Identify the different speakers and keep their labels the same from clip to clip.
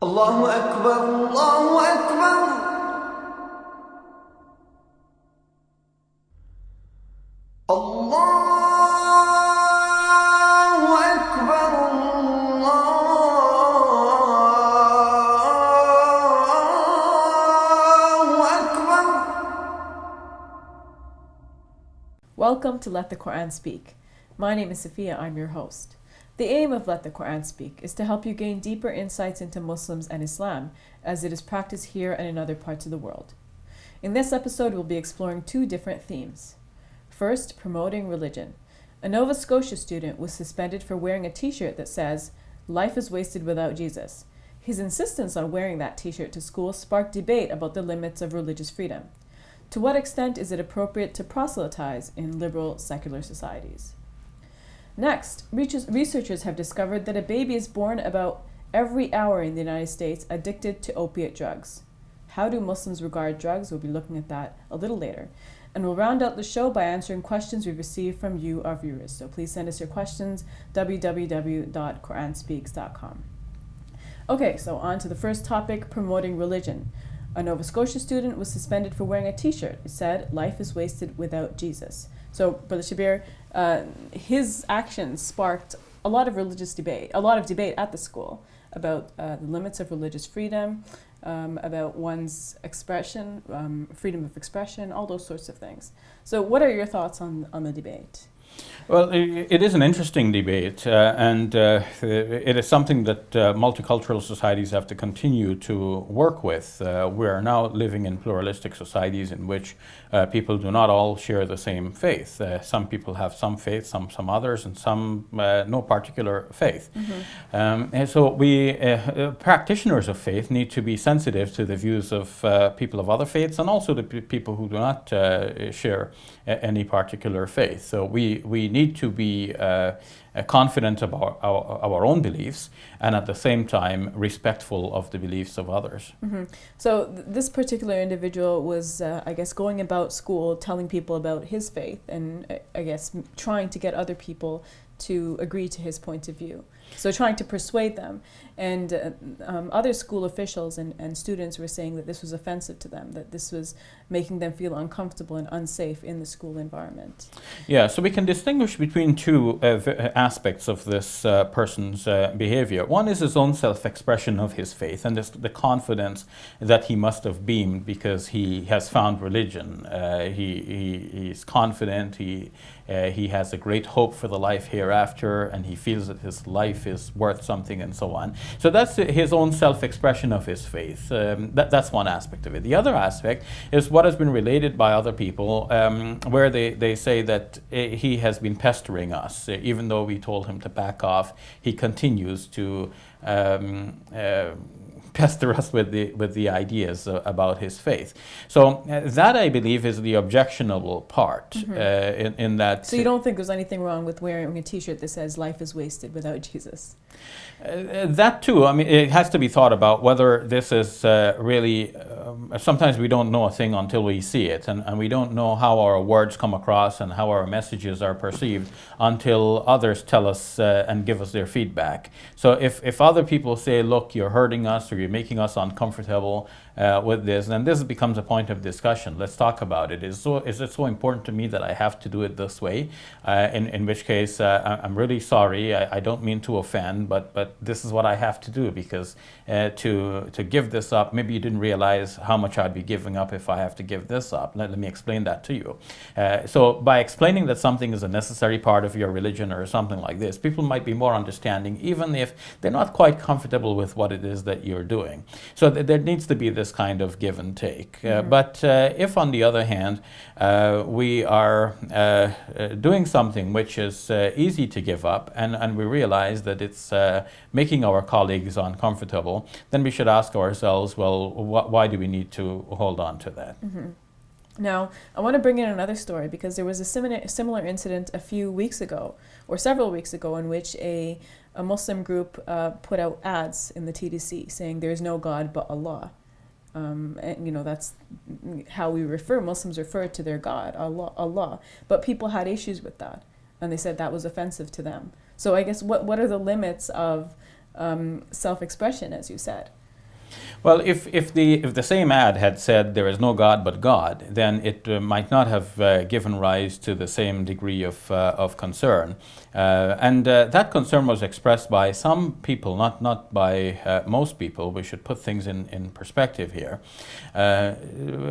Speaker 1: الله أكبر الله أكبر الله أكبر الله أكبر.
Speaker 2: Welcome to Let the Quran Speak. My name is Sophia, I'm your host. The aim of Let the Quran Speak is to help you gain deeper insights into Muslims and Islam as it is practiced here and in other parts of the world. In this episode, we'll be exploring two different themes. First, promoting religion. A Nova Scotia student was suspended for wearing a t-shirt that says, "Life is wasted without Jesus." His insistence on wearing that t-shirt to school sparked debate about the limits of religious freedom. To what extent is it appropriate to proselytize in liberal secular societies? Next, researchers have discovered that a baby is born about every hour in the United States addicted to opiate drugs. How do Muslims regard drugs? We'll be looking at that a little later. And we'll round out the show by answering questions we've received from you, our viewers. So please send us your questions, www.quranspeaks.com. Okay, so on to the first topic, promoting religion. A Nova Scotia student was suspended for wearing a t-shirt. It said, "Life is wasted without Jesus." So, Brother Shabir, his actions sparked a lot of debate at the school about the limits of religious freedom, about one's expression, freedom of expression, all those sorts of things. So what are your thoughts on the debate?
Speaker 3: Well, it is an interesting debate, and it is something that multicultural societies have to continue to work with. We are now living in pluralistic societies in which people do not all share the same faith. Some people have some faith, some others, and some no particular faith. Mm-hmm. And so we, practitioners of faith, need to be sensitive to the views of people of other faiths and also the people who do not share any particular faith. So we need to be confident about our own beliefs and at the same time respectful of the beliefs of others.
Speaker 2: Mm-hmm. So this particular individual was, I guess, going about school telling people about his faith and, I guess, trying to get other people to agree to his point of view. So trying to persuade them. And other school officials and students were saying that this was offensive to them, that this was making them feel uncomfortable and unsafe in the school environment.
Speaker 3: Yeah, so we can distinguish between two aspects of this person's behavior. One is his own self-expression of his faith and the confidence that he must have beamed because he has found religion. He's confident, he has a great hope for the life hereafter, and he feels that his life is worth something and so on. So that's his own self-expression of his faith. That's one aspect of it. The other aspect is what has been related by other people, where they say that he has been pestering us. Even though we told him to back off, he continues to pester us with the ideas about his faith. So that, I believe, is the objectionable part. Mm-hmm. in that.
Speaker 2: So you don't think there's anything wrong with wearing a t-shirt that says "Life is wasted without Jesus"?
Speaker 3: That too. I mean, it has to be thought about whether this is really. Sometimes we don't know a thing until we see it, and we don't know how our words come across and how our messages are perceived until others tell us and give us their feedback. So if other people say, "Look, you're hurting us," or "You're making us uncomfortable with this," then this becomes a point of discussion. Let's talk about it. Is it so important to me that I have to do it this way? In which case, I'm really sorry. I don't mean to offend, but this is what I have to do because to give this up, maybe you didn't realize how much I'd be giving up if I have to give this up. Let me explain that to you. So by explaining that something is a necessary part of your religion or something like this, people might be more understanding, even if they're not quite comfortable with what it is that you're doing. So there needs to be this kind of give and take. Mm-hmm. But if, on the other hand, we are doing something which is easy to give up, and we realize that it's making our colleagues uncomfortable, then we should ask ourselves, well, why do we need to hold on to that?
Speaker 2: Mm-hmm. Now, I want to bring in another story because there was a similar incident a few weeks ago, or several weeks ago, in which a Muslim group put out ads in the TDC saying there is no God but Allah. And that's how Muslims refer to their God, Allah. But people had issues with that, and they said that was offensive to them. So I guess what are the limits of self-expression, as you said?
Speaker 3: Well, if the same ad had said there is no God but God, then it might not have given rise to the same degree of concern, and that concern was expressed by some people, not by most people. We should put things in perspective here.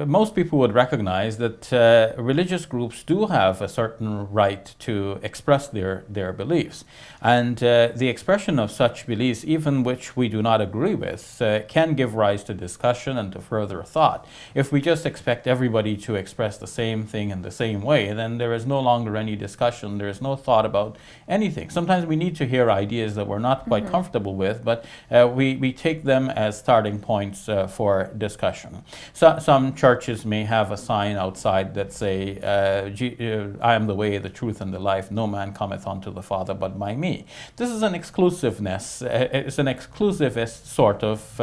Speaker 3: Most people would recognize that religious groups do have a certain right to express their beliefs, and the expression of such beliefs, even which we do not agree with, can give rise to discussion and to further thought. If we just expect everybody to express the same thing in the same way, then there is no longer any discussion, there is no thought about anything. Sometimes we need to hear ideas that we're not quite comfortable with, but we take them as starting points for discussion. So, some churches may have a sign outside that say, I am the way, the truth, and the life, no man cometh unto the Father but by me. This is an exclusiveness, it's an exclusivist sort of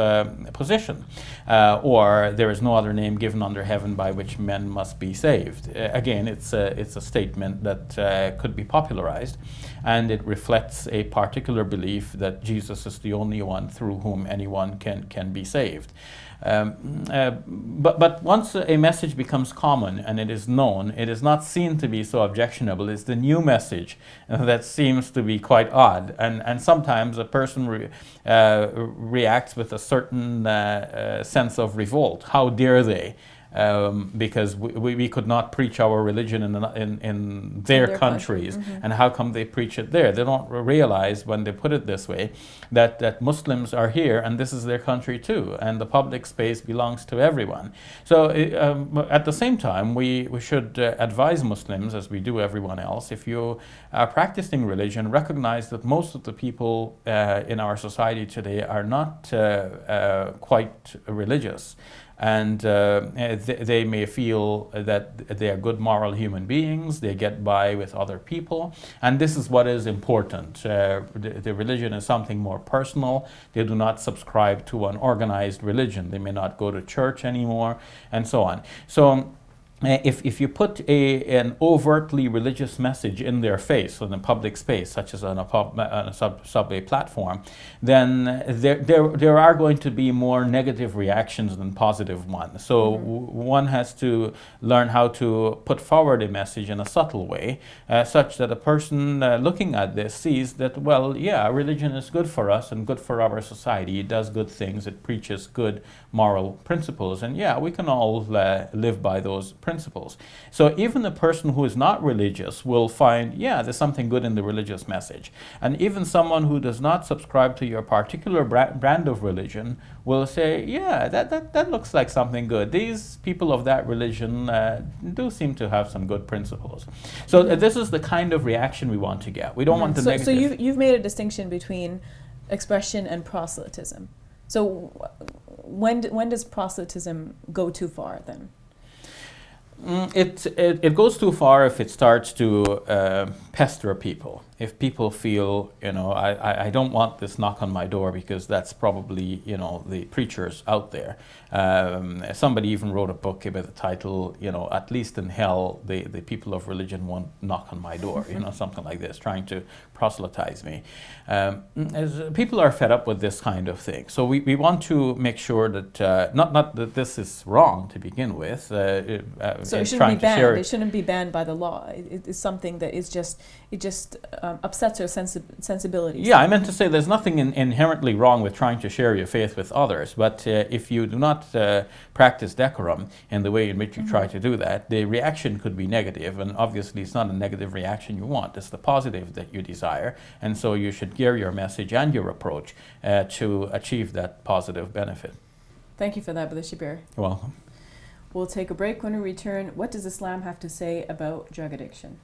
Speaker 3: position, or there is no other name given under heaven by which men must be saved. Again, it's a statement that could be popularized, and it reflects a particular belief that Jesus is the only one through whom anyone can be saved. But once a message becomes common and it is known, it is not seen to be so objectionable. It's the new message that seems to be quite odd, and sometimes a person reacts with a certain sense of revolt. How dare they? Because we could not preach our religion in their countries, and how come they preach it there? They don't realize, when they put it this way, that Muslims are here and this is their country too, and the public space belongs to everyone. So at the same time, we should advise Muslims, as we do everyone else, if you are practicing religion, recognize that most of the people in our society today are not quite religious. And they may feel that they are good moral human beings, they get by with other people, and this is what is important. The religion is something more personal. They do not subscribe to an organized religion. They may not go to church anymore, and so on. So if you put an overtly religious message in their face in a public space, such as on a subway platform, then there are going to be more negative reactions than positive ones. So one has to learn how to put forward a message in a subtle way, such that a person looking at this sees that, well, yeah, religion is good for us and good for our society. It does good things. It preaches good moral principles, and yeah, we can all live by those principles. So even a person who is not religious will find, yeah, there's something good in the religious message. And even someone who does not subscribe to your particular brand of religion will say, yeah, that looks like something good. These people of that religion do seem to have some good principles. So this is the kind of reaction we want to get. We don't want the negative.
Speaker 2: So you've made a distinction between expression and proselytism. So when does proselytism go too far then?
Speaker 3: It goes too far if it starts to pester people. If people feel, I don't want this knock on my door because that's probably, the preachers out there. Somebody even wrote a book with the title, at least in hell, the people of religion won't knock on my door, something like this, trying to proselytize me. As people are fed up with this kind of thing. So we want to make sure that, not that this is wrong to begin with.
Speaker 2: So it shouldn't be banned. It shouldn't be banned by the law. It is something that is just upsets your sensibilities.
Speaker 3: Yeah, I meant to say there's nothing inherently wrong with trying to share your faith with others, but if you do not practice decorum in the way in which you try to do that, the reaction could be negative, and obviously it's not a negative reaction you want. It's the positive that you desire, and so you should gear your message and your approach to achieve that positive benefit.
Speaker 2: Thank you for that, Brother Shabir.
Speaker 3: You're welcome.
Speaker 2: We'll take a break. When we return, what does Islam have to say about drug addiction?